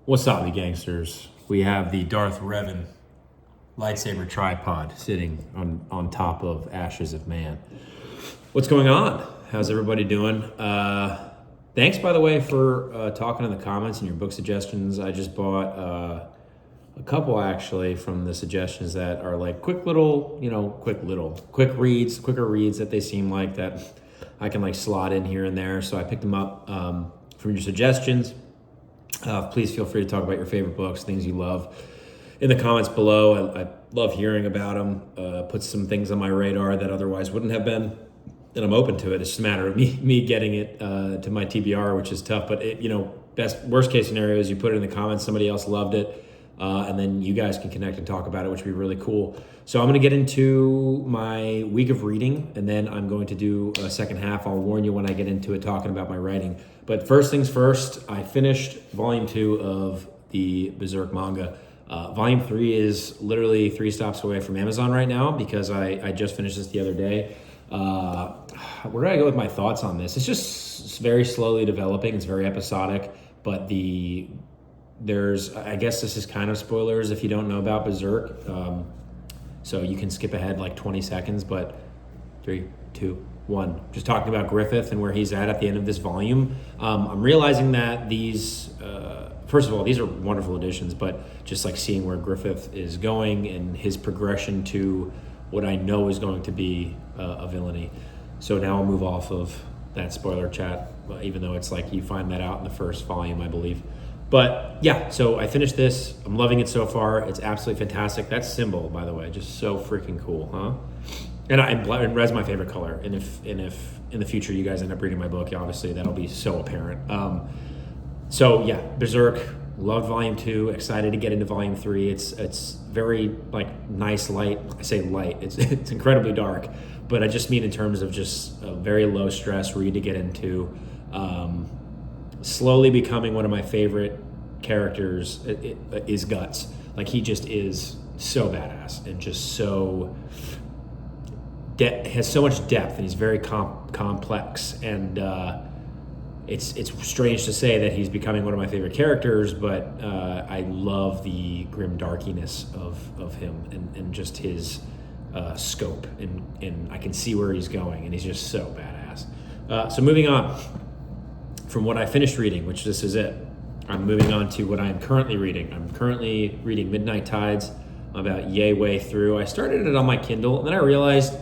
What's up, you gangsters? We have the Darth Revan lightsaber tripod sitting on top of Ashes of Man. What's going on? How's everybody doing? Thanks, by the way, for talking in the comments and your book suggestions. I just bought a couple, actually, from the suggestions that are like quick reads, quicker reads that they seem like that I can like slot in here and there. So I picked them up from your suggestions. Please feel free to talk about your favorite books, things you love, in the comments below. I love hearing about them. Put some things on my radar that otherwise wouldn't have been, and I'm open to it. It's just a matter of me getting it to my TBR, which is tough. But worst case scenario is you put it in the comments, somebody else loved it, and then you guys can connect and talk about it, which would be really cool. So I'm going to get into my week of reading, and then I'm going to do a second half. I'll warn you when I get into it, talking about my writing. But first things first, I finished volume 2 of the Berserk manga. Volume 3 is literally 3 stops away from Amazon right now because I just finished this the other day. Where do I go with my thoughts on this? It's just very slowly developing. It's very episodic, but I guess this is kind of spoilers if you don't know about Berserk. So you can skip ahead like 20 seconds, but 3, 2, 1. Just talking about Griffith and where he's at the end of this volume. I'm realizing that these, first of all, these are wonderful additions, but just like seeing where Griffith is going and his progression to what I know is going to be a villainy. So now I'll move off of that spoiler chat, even though it's like you find that out in the first volume, I believe. But yeah, so I finished this. I'm loving it so far. It's absolutely fantastic. That symbol, by the way, just so freaking cool, huh? And red's my favorite color. And if in the future you guys end up reading my book, obviously that'll be so apparent. So yeah, Berserk, loved volume 2. Excited to get into volume 3. It's very like nice light. I say light. It's incredibly dark, but I just mean in terms of just a very low stress read to get into. Slowly becoming one of my favorite characters is Guts. Like he just is so badass and just so has so much depth, and he's very complex. And it's strange to say that he's becoming one of my favorite characters, but I love the grim darkiness of him and just his scope, and I can see where he's going, and he's just so badass. So moving on from what I finished reading, which this is it, I'm moving on to what I'm currently reading. I'm currently reading Midnight Tides. I'm about yay way through. I started it on my Kindle, and then I realized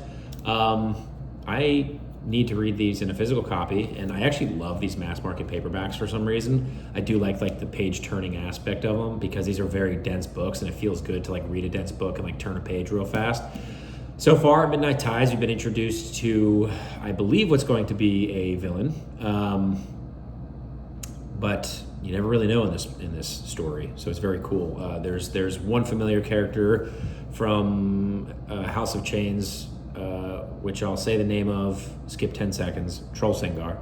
I need to read these in a physical copy, and I actually love these mass market paperbacks for some reason. I do like the page turning aspect of them because these are very dense books, and it feels good to like read a dense book and like turn a page real fast. So far, Midnight Tides, we've been introduced to, I believe, what's going to be a villain. But you never really know in this story, so it's very cool. There's one familiar character from House of Chains, which I'll say the name of, skip 10 seconds, Trollsengar,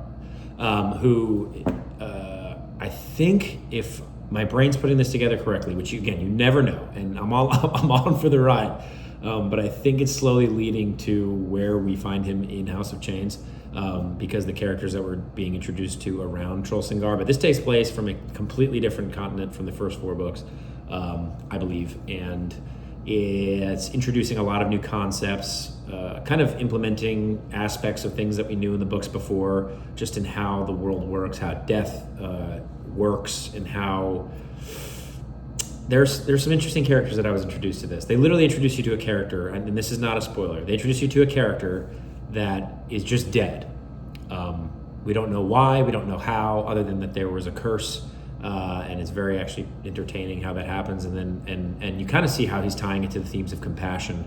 who I think, if my brain's putting this together correctly, which you never know, and I'm on for the ride, but I think it's slowly leading to where we find him in House of Chains. Because the characters that we're being introduced to around Trollsengar, but this takes place from a completely different continent from the first 4 books, I believe, and it's introducing a lot of new concepts, kind of implementing aspects of things that we knew in the books before, just in how the world works, how death works, and how there's some interesting characters that I was introduced to this. They literally introduce you to a character, and this is not a spoiler, they introduce you to a character that is just dead. We don't know why, we don't know how, other than that there was a curse, and it's very actually entertaining how that happens. And then and you kind of see how he's tying it to the themes of compassion.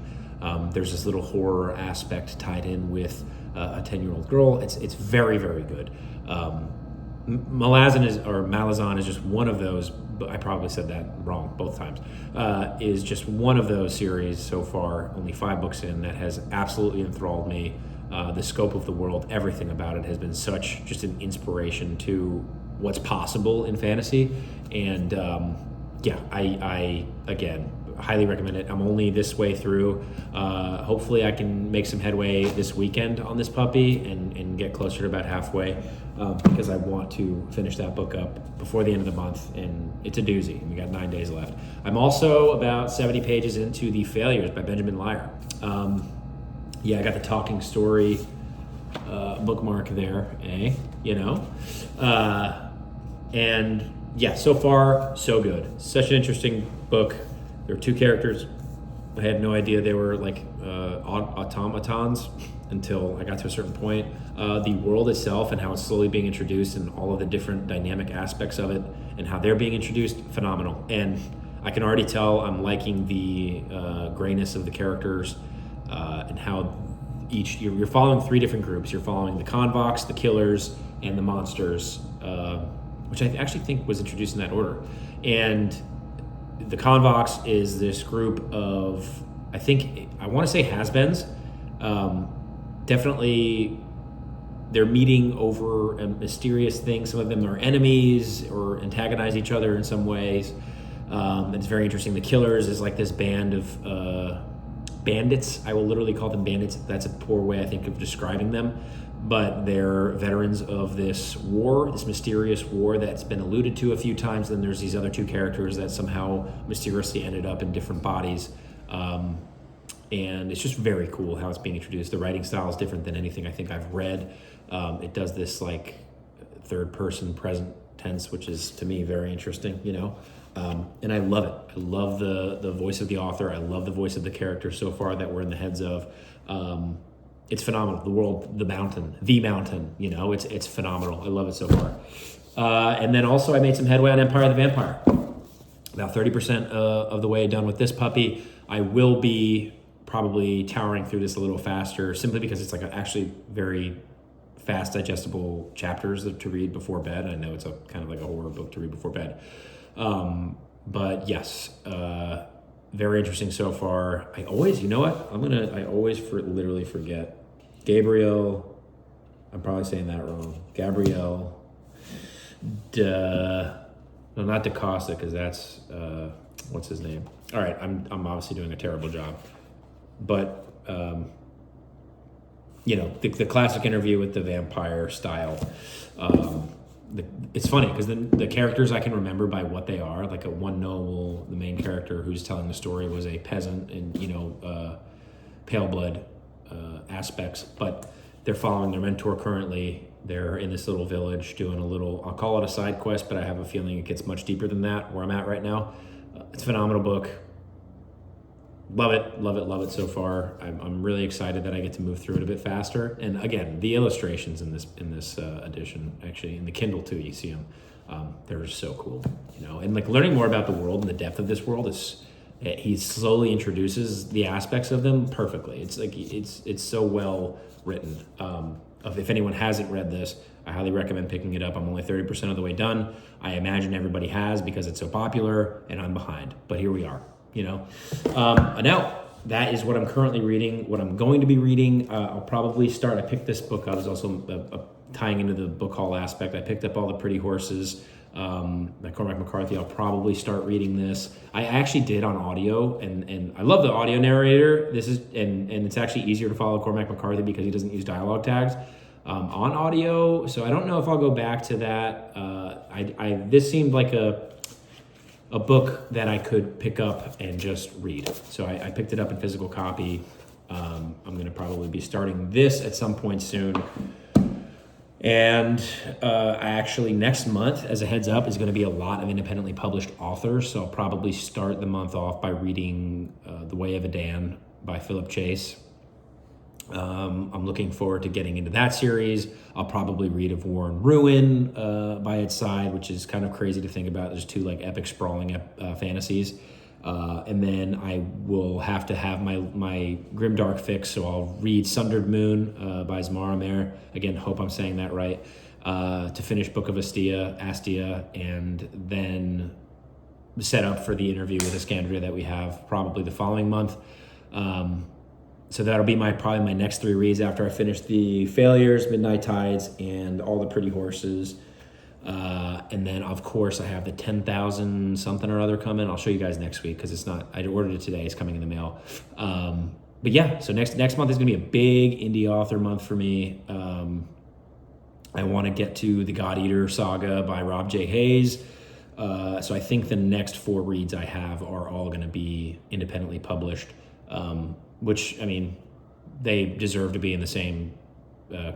There's this little horror aspect tied in with a 10-year-old girl. It's very, very good. Malazan is just one of those, but I probably said that wrong both times, is just one of those series so far, only 5 books in, that has absolutely enthralled me. The scope of the world, everything about it has been just an inspiration to what's possible in fantasy. And I again, highly recommend it. I'm only this way through. Hopefully I can make some headway this weekend on this puppy and get closer to about halfway. because I want to finish that book up before the end of the month, and it's a doozy. We got 9 days left. I'm also about 70 pages into The Failures by Benjamin Liar. I got the talking story bookmark there, and yeah, so far so good. Such an interesting book. There were 2 characters. I had no idea they were like automatons until I got to a certain point. The world itself and how it's slowly being introduced and all of the different dynamic aspects of it and how they're being introduced, phenomenal. And I can already tell I'm liking the grayness of the characters and how you're following 3 different groups. You're following the convox, the killers, and the monsters, which I actually think was introduced in that order. And the convox is this group of, I want to say has-beens. Definitely they're meeting over a mysterious thing. Some of them are enemies or antagonize each other in some ways. It's very interesting. The killers is like this band of bandits. I will literally call them bandits. That's a poor way, I think, of describing them. But they're veterans of this war, this mysterious war that's been alluded to a few times. Then there's these other 2 characters that somehow mysteriously ended up in different bodies. And it's just very cool how it's being introduced. The writing style is different than anything I think I've read. It does this like third person present tense, which is to me very interesting, and I love it. I love the voice of the author. I love the voice of the character so far that we're in the heads of. It's phenomenal. The world, the mountain, it's phenomenal. I love it so far. And then also I made some headway on Empire of the Vampire. About 30% of the way done with this puppy. I will be probably towering through this a little faster simply because it's like actually very fast digestible chapters to read before bed. I know it's a kind of like a horror book to read before bed. But yes, very interesting so far. I always, I always literally forget. Gabriel, I'm probably saying that wrong. Gabriel, no, not DaCosta, because that's, what's his name? All right, I'm obviously doing a terrible job. But, the classic interview with the vampire style. It's funny because the characters I can remember by what they are. Like one noble, the main character who's telling the story was a peasant and pale blood aspects, but they're following their mentor currently. They're in this little village doing a little, I'll call it a side quest, but I have a feeling it gets much deeper than that where I'm at right now. It's a phenomenal book. Love it so far. I'm really excited that I get to move through it a bit faster. And again, the illustrations in this edition, actually in the Kindle too, you see them. They're just so cool, And like learning more about the world and the depth of this world he slowly introduces the aspects of them perfectly. It's like it's so well written. If anyone hasn't read this, I highly recommend picking it up. I'm only 30% of the way done. I imagine everybody has because it's so popular, and I'm behind. But here we are. Now that is what I'm currently reading. What I'm going to be reading, I'll probably start. I picked this book up. There's also tying into the book haul aspect. I picked up All the Pretty Horses by Cormac McCarthy. I'll probably start reading this. I actually did on audio, and I love the audio narrator. This is and it's actually easier to follow Cormac McCarthy because he doesn't use dialogue tags on audio. So I don't know if I'll go back to that. This seemed like a book that I could pick up and just read. So I picked it up in physical copy. I'm going to probably be starting this at some point soon. And I actually, next month, as a heads up, is going to be a lot of independently published authors. So I'll probably start the month off by reading The Way of Edan by Phillip Chase. I'm looking forward to getting into that series. I'll probably read Of War and Ruin by its side, which is kind of crazy to think about. There's 2 like epic sprawling fantasies. And then I will have to have my grimdark fix, so I'll read Sundered Moon by Zammar. Again, hope I'm saying that right. To finish Book of Astia, and then set up for the interview with Iskandria that we have probably the following month. So that'll be probably my next 3 reads after I finish The Failures, Midnight Tides, and All the Pretty Horses. And then, of course, I have the 10,000 something or other coming. I'll show you guys next week because it's not, I ordered it today. It's coming in the mail. But yeah, so next month is going to be a big indie author month for me. I want to get to the God Eater saga by Rob J. Hayes. So I think the next 4 reads I have are all going to be independently published, which, I mean, they deserve to be in the same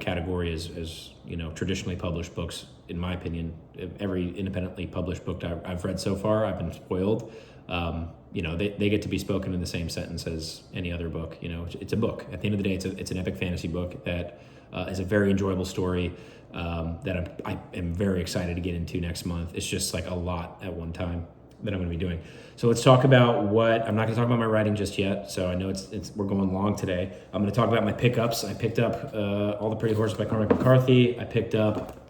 category as traditionally published books. In my opinion, every independently published book I've read so far, I've been spoiled. They get to be spoken in the same sentence as any other book. It's a book. At the end of the day, it's an epic fantasy book that is a very enjoyable story that I am very excited to get into next month. It's just like a lot at one time that I'm going to be doing. So let's talk about I'm not going to talk about my writing just yet. So I know we're going long today. I'm going to talk about my pickups. I picked up All the Pretty Horses by Cormac McCarthy. I picked up,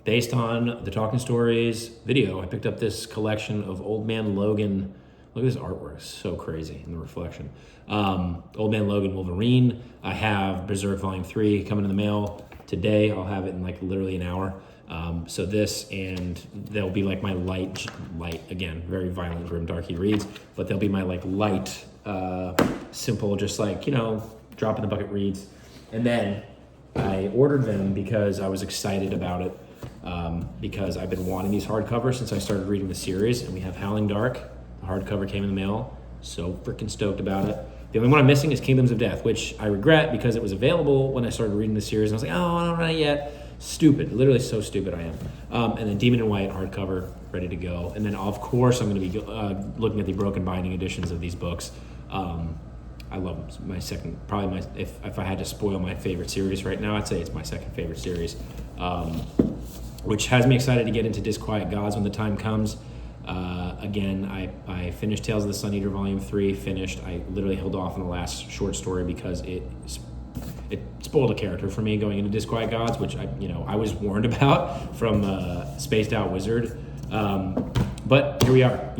based on the Talking Stories video, I picked up this collection of Old Man Logan. Look at this artwork, it's so crazy in the reflection. Old Man Logan Wolverine. I have Berserk Volume 3 coming in the mail today. I'll have it in like literally an hour. So this, and they'll be like my light, again, very violent, grim, darky reads, but they'll be my like light, simple, just like, drop in the bucket reads. And then I ordered them because I was excited about it, because I've been wanting these hardcovers since I started reading the series, and we have Howling Dark. The hardcover came in the mail. So freaking stoked about it. The only one I'm missing is Kingdoms of Death, which I regret because it was available when I started reading the series. And I was like, oh, I don't know yet. Stupid. Literally so stupid I am. And then Demon in White hardcover, ready to go. And then, of course, I'm going to be looking at the broken binding editions of these books. I love them. My second, probably if I had to spoil my favorite series right now, I'd say it's my second favorite series, which has me excited to get into Disquiet Gods when the time comes. Again, I finished Tales of the Sun Eater Volume 3, I literally held off on the last short story because it spoiled a character for me going into Disquiet Gods, which I was warned about from Spaced Out Wizard. But here we are,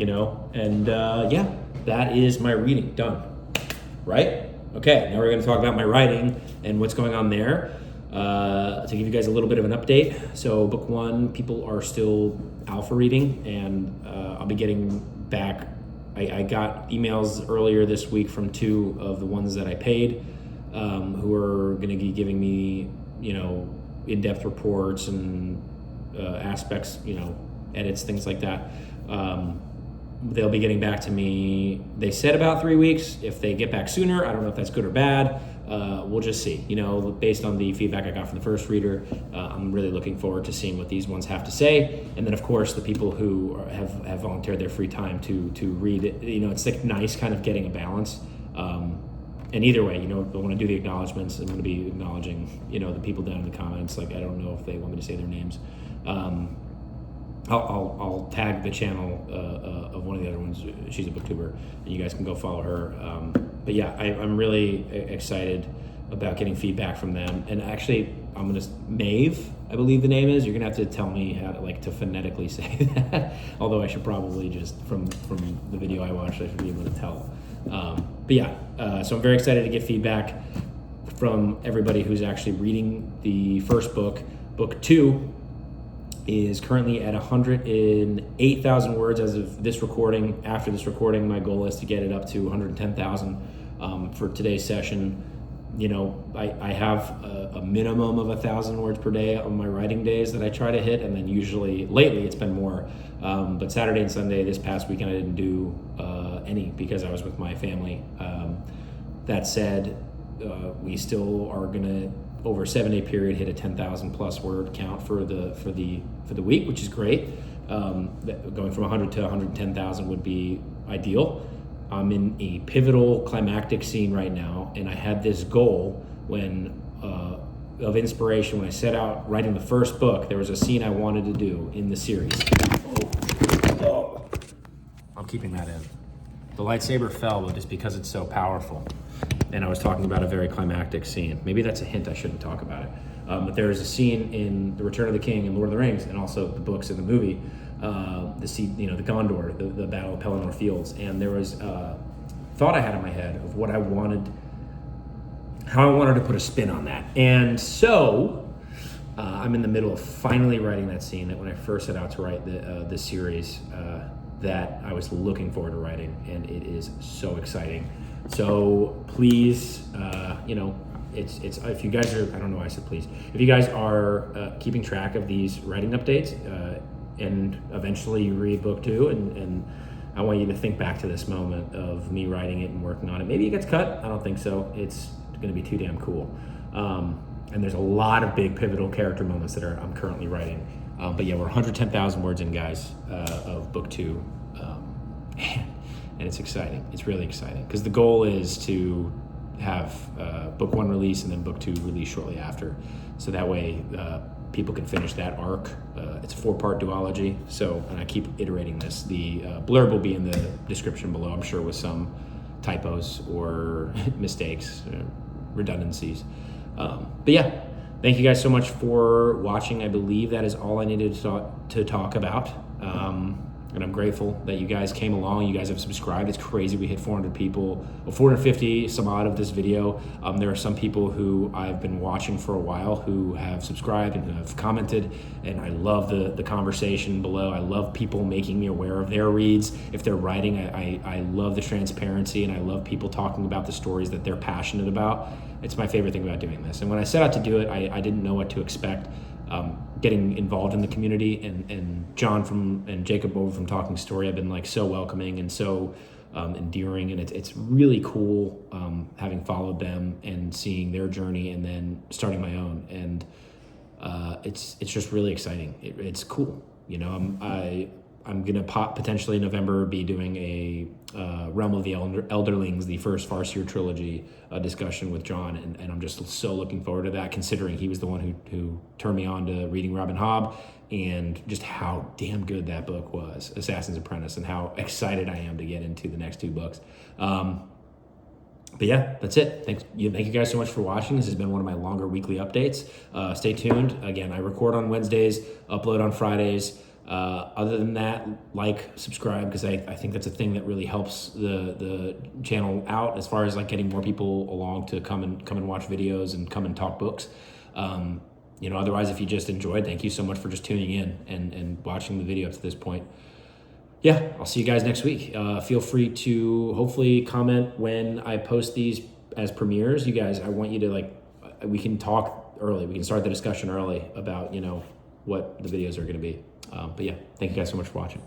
and that is my reading done. Right? Okay, now we're going to talk about my writing and what's going on there. To give you guys a little bit of an update. So book 1, people are still alpha reading, and I'll be getting back. I got emails earlier this week from 2 of the ones that I paid, who are going to be giving me, in-depth reports and aspects, edits, things like that. They'll be getting back to me. They said about 3 weeks. If they get back sooner, I don't know if that's good or bad. We'll just see. Based on the feedback I got from the first reader, I'm really looking forward to seeing what these ones have to say. And then, of course, the people who have volunteered their free time to read it. It's like nice kind of getting a balance. And either way, when I do the acknowledgments, I'm going to be acknowledging, the people down in the comments. Like, I don't know if they want me to say their names. I'll tag the channel of one of the other ones. She's a booktuber, and you guys can go follow her. But yeah, I'm really excited about getting feedback from them. And actually, I'm gonna Maeve, I believe the name is. You're gonna have to tell me how to phonetically say that. Although I should probably just from the video I watched, I should be able to tell. But yeah, so I'm very excited to get feedback from everybody who's actually reading the first book. Book 2 is currently at 108,000 words as of this recording. After this recording, my goal is to get it up to 110,000 for today's session. I have a minimum of 1,000 words per day on my writing days that I try to hit, and then usually, lately, it's been more. But Saturday and Sunday this past weekend, I didn't do any because I was with my family. That said, we still are gonna, over a 7-day period, hit a 10,000 plus word count for the week, which is great. Going from 100 to 110,000 would be ideal. I'm in a pivotal climactic scene right now, and I had this goal of inspiration when I set out writing the first book. There was a scene I wanted to do in the series. Oh. I'm keeping that in. The lightsaber fell, but just because it's so powerful. And I was talking about a very climactic scene. Maybe that's a hint, I shouldn't talk about it. But there is a scene in The Return of the King and Lord of the Rings, and also the books in the movie, the Gondor, the Battle of Pelennor Fields. And there was a thought I had in my head of how I wanted to put a spin on that. And so I'm in the middle of finally writing that scene that when I first set out to write the series that I was looking forward to writing, and it is so exciting. So please, it's if you guys are, I don't know why I said please, if you guys are keeping track of these writing updates, and eventually you read book 2, and I want you to think back to this moment of me writing it and working on it. Maybe it gets cut. I don't think so. It's going to be too damn cool. And there's a lot of big pivotal character moments that I'm currently writing. But yeah, we're 110,000 words in, guys, of book 2. And it's exciting. It's really exciting because the goal is to have book 1 release and then book 2 release shortly after. So that way people can finish that arc. It's a 4-part duology. So, and I keep iterating this. The blurb will be in the description below, I'm sure, with some typos or mistakes, redundancies. But yeah, thank you guys so much for watching. I believe that is all I needed to talk about. And I'm grateful that you guys came along. You guys have subscribed. It's crazy. We hit 400 people, 450 some odd of this video. There are some people who I've been watching for a while who have subscribed and have commented, and I love the conversation below. I love people making me aware of their reads. If they're writing, I love the transparency, and I love people talking about the stories that they're passionate about. It's my favorite thing about doing this. And when I set out to do it, I didn't know what to expect. Getting involved in the community, and John and Jacob over from Talking Story have been like so welcoming and so endearing, and it's really cool having followed them and seeing their journey and then starting my own, and it's just really exciting. It's cool, you know. I'm gonna potentially in November be doing a Realm of the Elderlings, the first Farseer trilogy discussion with John, and I'm just so looking forward to that, considering he was the one who turned me on to reading Robin Hobb, and just how damn good that book was, Assassin's Apprentice, and how excited I am to get into the next 2 books. But yeah, that's it. Thank you guys so much for watching. This has been one of my longer weekly updates. Stay tuned. Again, I record on Wednesdays, upload on Fridays. Other than that, like, subscribe, because I think that's a thing that really helps the channel out as far as like getting more people along to come and watch videos and come and talk books. You know, otherwise, if you just enjoyed, thank you so much for just tuning in and watching the video up to this point. Yeah, I'll see you guys next week. Feel free to hopefully comment when I post these as premieres. You guys, I want you to we can talk early. We can start the discussion early about, you know, what the videos are going to be. But yeah, thank you guys so much for watching.